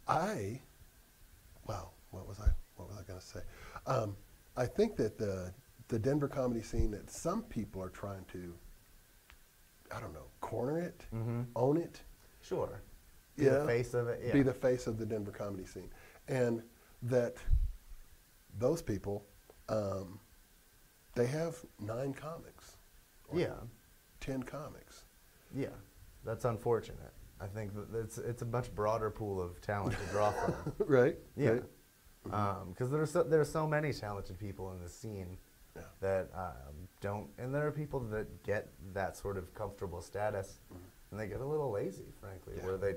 Wow, what was I going to say? I think that the Denver comedy scene, that some people are trying to, I don't know, corner it, own it. Sure. Be the face of it. Yeah. Be the face of the Denver comedy scene. And that those people, they have 9 comics. Yeah. 10 comics. Yeah. That's unfortunate. I think that it's a much broader pool of talent to draw from. Right. Yeah. Right. Because there are so many talented people in this scene that don't, and there are people that get that sort of comfortable status, and they get a little lazy, frankly, where they,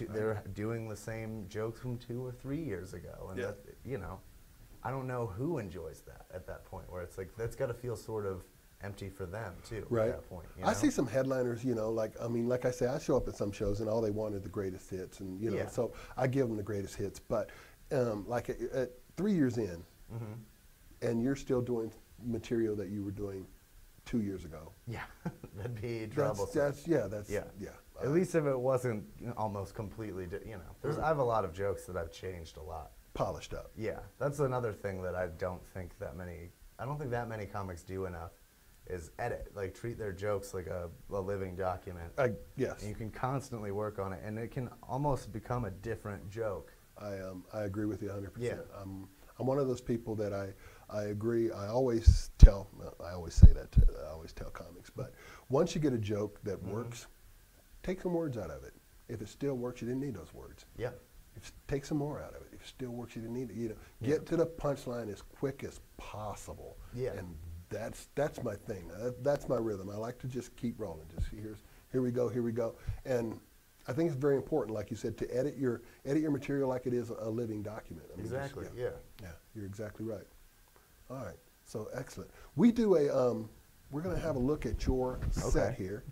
they're doing the same jokes from 2 or 3 years ago, and that, I don't know who enjoys that at that point, where it's like that's got to feel sort of empty for them too. Right. At that point, I see some headliners, like I say, I show up at some shows and all they want are the greatest hits, and so I give them the greatest hits. But like at 3 years in, and you're still doing material that you were doing 2 years ago. Yeah, that'd be troublesome. That's At least if it wasn't almost completely, I have a lot of jokes that I've changed a lot. Polished up. Yeah, that's another thing that I don't think that many comics do enough. Is edit, like treat their jokes like a living document. Yes. And you can constantly work on it, and it can almost become a different joke. I agree with you 100%. Yeah. I'm one of those people that I agree. I always say that. I always tell comics, but once you get a joke that works, take some words out of it. If it still works, you didn't need those words. Yeah. Take some more out of it. If it still works, you didn't need it. Get to the punchline as quick as possible. Yeah. And that's my thing. That's my rhythm. I like to just keep rolling. Just here we go. And I think it's very important, like you said, to edit your material like it is a living document. I mean, exactly. Yeah, you're exactly right. All right. So excellent. We do we're going to have a look at your set here,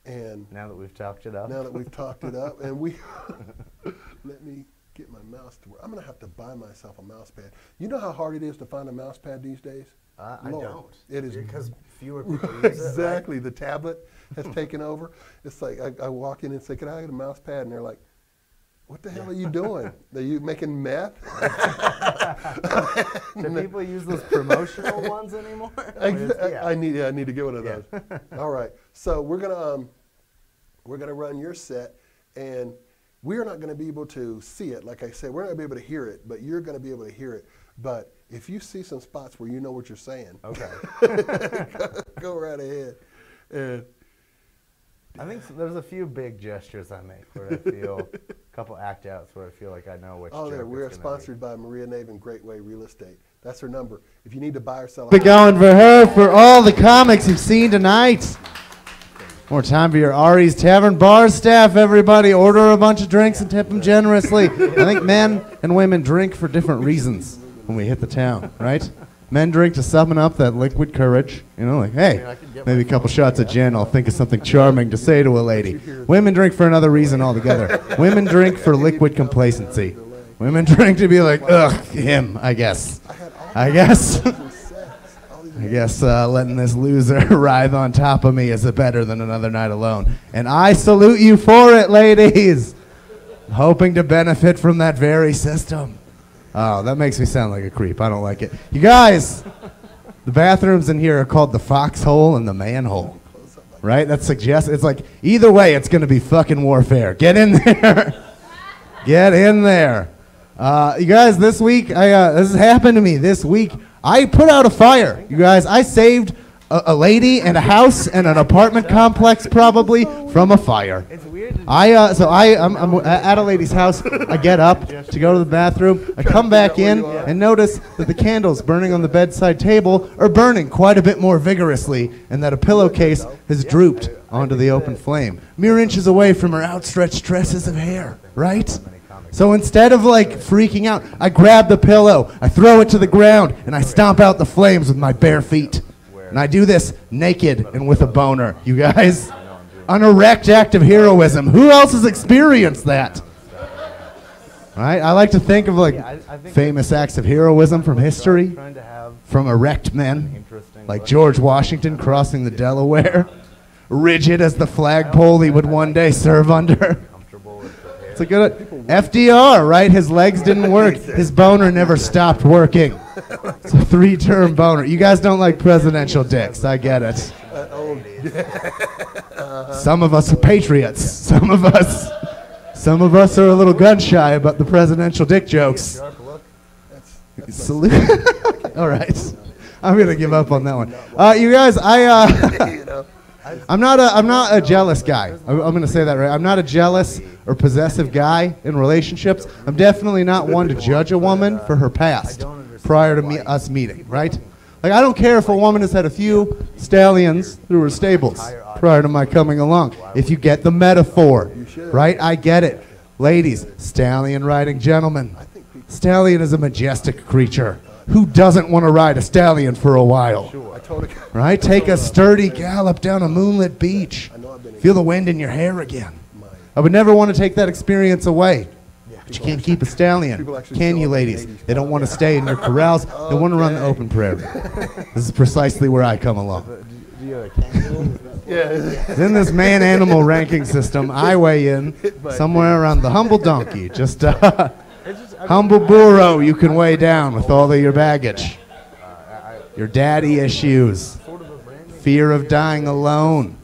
and now that we've talked it up. And we let me get my mouse to work. I'm going to have to buy myself a mouse pad. You know how hard it is to find a mouse pad these days? I don't. It is because fewer people use it. Exactly. Right? The tablet has taken over. It's like I walk in and say, "Can I get a mouse pad?" And they're like, "What the hell are you doing? Are you making meth?" Do people use those promotional ones anymore? I need to get one of those. All right. So we're gonna run your set, and we are not going to be able to see it. Like I said, we're not going to be able to hear it, but you're going to be able to hear it. But if you see some spots where you know what you're saying, okay, go right ahead. And I think there's a few big gestures I make where I feel a couple act outs where I feel like I know which. Oh, there. We're sponsored by Maria Navin Greatway Real Estate. That's her number. If you need to buy or sell a house. Be going for her for all the comics you've seen tonight. More time for your Ari's Tavern bar staff, everybody. Order a bunch of drinks and tip them generously. I think men and women drink for different reasons when we hit the town, right? Men drink to summon up that liquid courage. Like, hey, maybe a couple shots of gin, I'll think of something charming to say to a lady. Women drink for another reason altogether. Women drink for liquid complacency. Women drink to be like, ugh, him, I guess. Letting this loser writhe on top of me is better than another night alone. And I salute you for it, ladies. Hoping to benefit from that very system. Oh, that makes me sound like a creep. I don't like it. You guys, the bathrooms in here are called the foxhole and the manhole. Right? That suggests, it's like, either way, it's going to be fucking warfare. Get in there. Get in there. You guys, this week, this has happened to me this week. I put out a fire, you guys. I saved a lady and a house and an apartment complex probably from a fire. It's weird. I'm at a lady's house. I get up to go to the bathroom. I come back in and notice that the candles burning on the bedside table are burning quite a bit more vigorously, and that a pillowcase has drooped onto the open flame, mere inches away from her outstretched tresses of hair. Right? So instead of freaking out, I grab the pillow, I throw it to the ground, and I stomp out the flames with my bare feet. And I do this naked and with a boner, you guys. An erect act of heroism. Who else has experienced that? Right? I like to think of famous acts of heroism from history, from erect men, like George Washington crossing the Delaware, rigid as the flagpole he would one day serve under. It's a good FDR, right? His legs didn't work. His boner never stopped working. It's a 3-term boner. You guys don't like presidential dicks. I get it. Some of us are patriots. Some of us are a little gun shy about the presidential dick jokes. Salute. All right. I'm gonna give up on that one. You guys, I'm not a jealous guy. I'm gonna say that right. I'm not a jealous or possessive guy in relationships. I'm definitely not one to judge a woman for her past prior to us meeting, right? Like, I don't care if a woman has had a few stallions through her stables prior to my coming along. If you get the metaphor, right? I get it. Ladies, stallion riding gentlemen. Stallion is a majestic creature. Who doesn't want to ride a stallion for a while? Right? Take a sturdy gallop down a moonlit beach. Feel the wind in your hair again. I would never want to take that experience away. But you can't keep a stallion, can you, ladies? They don't want to stay in your corrals. They want to run the open prairie. This is precisely where I come along. In this man-animal ranking system, I weigh in somewhere around the humble donkey. Just humble burro you can weigh down with all of your baggage. Your daddy issues. Fear of dying alone.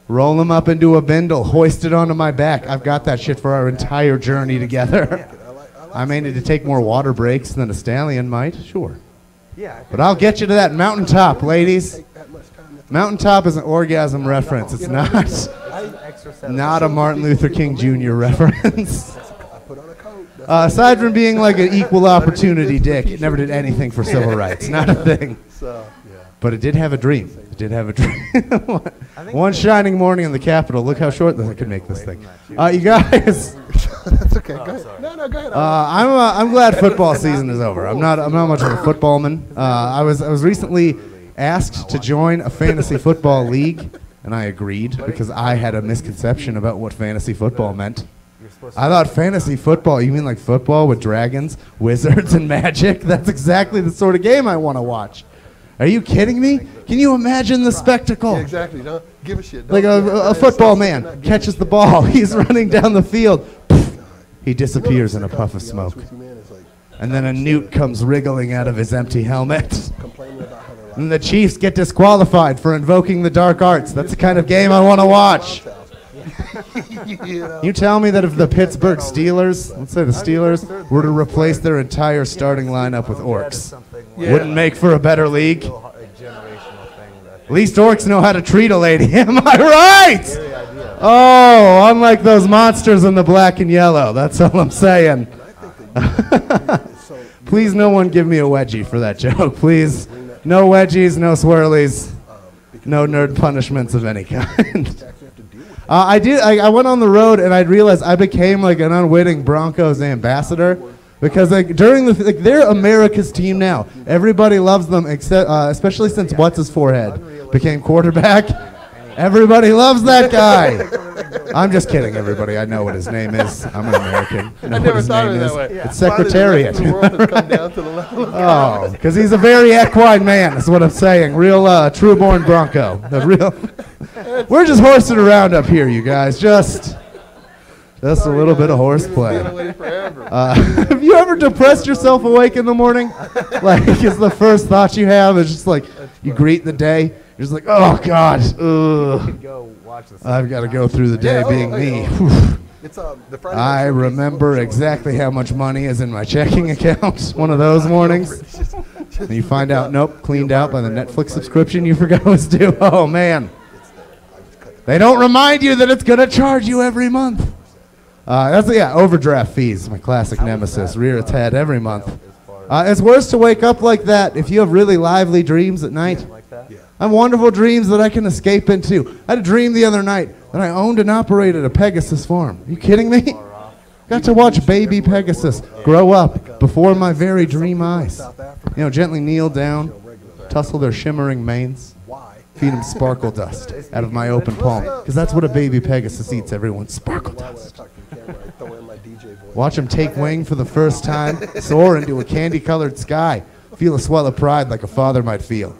Roll them up into a bindle, hoist it onto my back. I've got that shit for our entire journey together. I may need to take more water breaks than a stallion might, sure. But I'll get you to that mountaintop, ladies. Mountaintop is an orgasm reference. It's not a Martin Luther King Jr. reference. Aside from being like an equal opportunity dick, it never did anything for civil rights. Not a thing. But it did have a dream. It did have a dream. One shining morning in the Capitol. Look how short I could make this thing. You guys. That's okay. Go ahead. No, go ahead. I'm glad football season is over. I'm not much of a footballman. I was recently asked to join a fantasy football league, and I agreed because I had a misconception about what fantasy football meant. I thought fantasy football, you mean like football with dragons, wizards, and magic? That's exactly the sort of game I want to watch. Are you kidding me? Can you imagine the spectacle? Yeah, exactly. Don't give a shit. Like a football man catches the ball. He's running down the field. He disappears in a puff of smoke. And then a newt comes wriggling out of his empty helmet. And the Chiefs get disqualified for invoking the dark arts. That's the kind of game I want to watch. You tell me that if the Pittsburgh Steelers, let's say the Steelers, were to replace their entire starting lineup with orcs, wouldn't make for a better league? At least orcs know how to treat a lady. Am I right? Oh, unlike those monsters in the black and yellow. That's all I'm saying. Please, no one give me a wedgie for that joke. Please, no wedgies, no swirlies, no nerd punishments of any kind. I went on the road and I realized I became like an unwitting Broncos ambassador because like during they're America's team now. Everybody loves them except especially since what's his forehead became quarterback. Everybody loves that guy. I'm just kidding, everybody. I know what his name is. I'm an American. I never thought of it that way. It's Secretariat. The world has come down to the level of oh, because he's a very equine man. Is what I'm saying. Real true-born Bronco. The real. We're just horsing around up here, you guys. Just a little bit of horseplay. Have you ever depressed yourself awake in the morning? Like, is the first thought you have is just like you greet the day. You're just like, oh God, I've got to go through the day being me. I remember exactly how much money is in my checking account. One of those mornings. And you find out, nope, cleaned out by the Netflix subscription you forgot was due. Oh man. They don't remind you that it's going to charge you every month. Overdraft fees, my classic nemesis, rear its head every month. It's worse to wake up like that if you have really lively dreams at night. I have wonderful dreams that I can escape into. I had a dream the other night that I owned and operated a Pegasus farm. Are you kidding me? Got to watch baby Pegasus grow up before my very dream eyes. You know, gently kneel down, tussle their shimmering manes, feed them sparkle dust out of my open palm. Because that's what a baby Pegasus eats, everyone, sparkle dust. Watch them take wing for the first time, soar into a candy-colored sky, feel a swell of pride like a father might feel.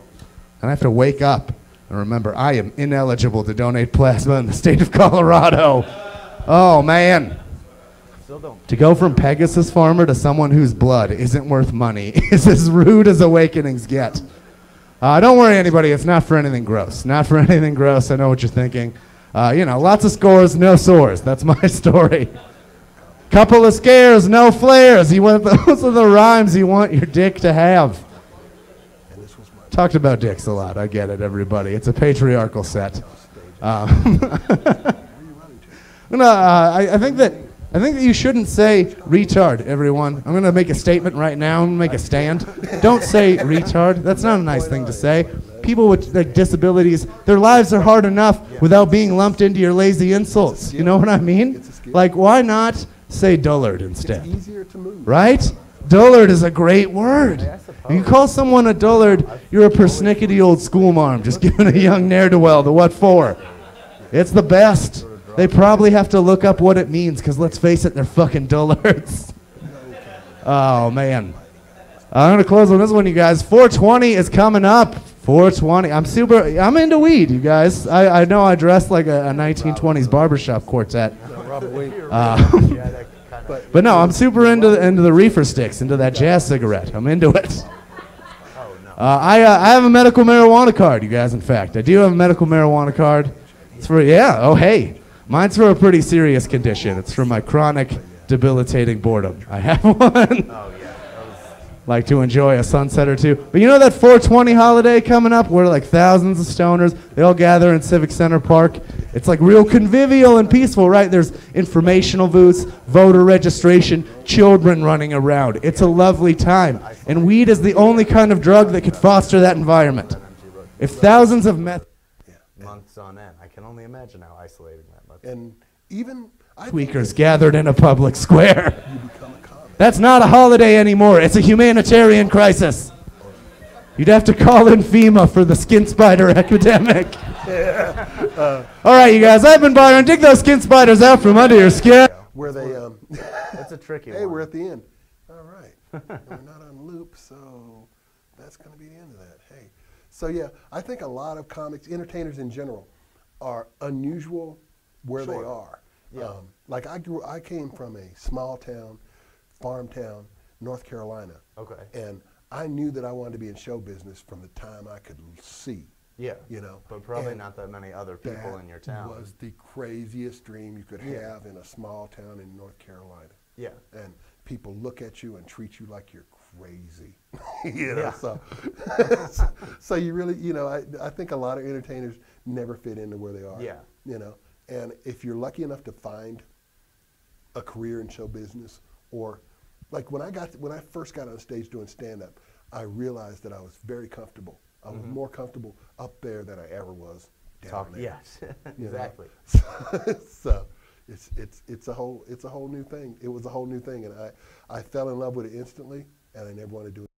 And I have to wake up and remember I am ineligible to donate plasma in the state of Colorado. Oh, man. still don't. To go from Pegasus farmer to someone whose blood isn't worth money is as rude as awakenings get. Don't worry, anybody. It's not for anything gross. Not for anything gross. I know what you're thinking. You know, lots of scores, no sores. That's my story. Couple of scares, no flares. Those are the rhymes you want your dick to have. Talked about dicks a lot. I get it, everybody. It's a patriarchal set. I think that you shouldn't say retard, everyone. I'm gonna make a statement right now. I'm gonna make a stand. Don't say retard. That's not a nice thing to say. People with like disabilities, their lives are hard enough without being lumped into your lazy insults. You know what I mean? Like, why not say dullard instead? It's easier to move. Right? Dullard is a great word. If you call someone a dullard, you're a persnickety old schoolmarm just giving a young ne'er-do-well the what for. It's the best. They probably have to look up what it means, because let's face it, they're fucking dullards. Oh, man. I'm going to close on this one, you guys. 420 is coming up. 420. I'm into weed, you guys. I know I dress like a 1920s barbershop quartet. But no, I'm super into the reefer sticks, into that jazz cigarette. I'm into it. I have a medical marijuana card, you guys, in fact. I do have a medical marijuana card. It's for, hey. Mine's for a pretty serious condition. It's for my chronic, debilitating boredom. I have one. Like to enjoy a sunset or two. But you know that 420 holiday coming up where like thousands of stoners, they all gather in Civic Center Park? It's like real convivial and peaceful, right? There's informational booths, voter registration, children running around. It's a lovely time. And weed is the only kind of drug that could foster that environment. If thousands of months on end, I can only imagine how isolating that must be. And even tweakers gathered in a public square. That's not a holiday anymore. It's a humanitarian crisis. You'd have to call in FEMA for the skin spider epidemic. All right, you guys, I've been Byron. Dig those skin spiders out from under your skin. where they That's a tricky one. Hey, we're at the end. All right. We're not on loop, so that's going to be the end of that. Hey. So yeah, I think a lot of comics, entertainers in general, are unusual where they are. Yeah. Like I came from a small town, farm town, North Carolina. Okay. And I knew that I wanted to be in show business from the time I could see. Yeah. You know. But probably not that many other people in your town. That was the craziest dream you could have in a small town in North Carolina. Yeah. And people look at you and treat you like you're crazy. You know, so you really, you know, I think a lot of entertainers never fit into where they are. Yeah. You know, and if you're lucky enough to find a career in show business, or like when I first got on stage doing stand-up, I realized that I was very comfortable. I was more comfortable up there than I ever was down there. Yes, exactly. So it's a whole new thing. It was a whole new thing, and I fell in love with it instantly, and I never want to do it.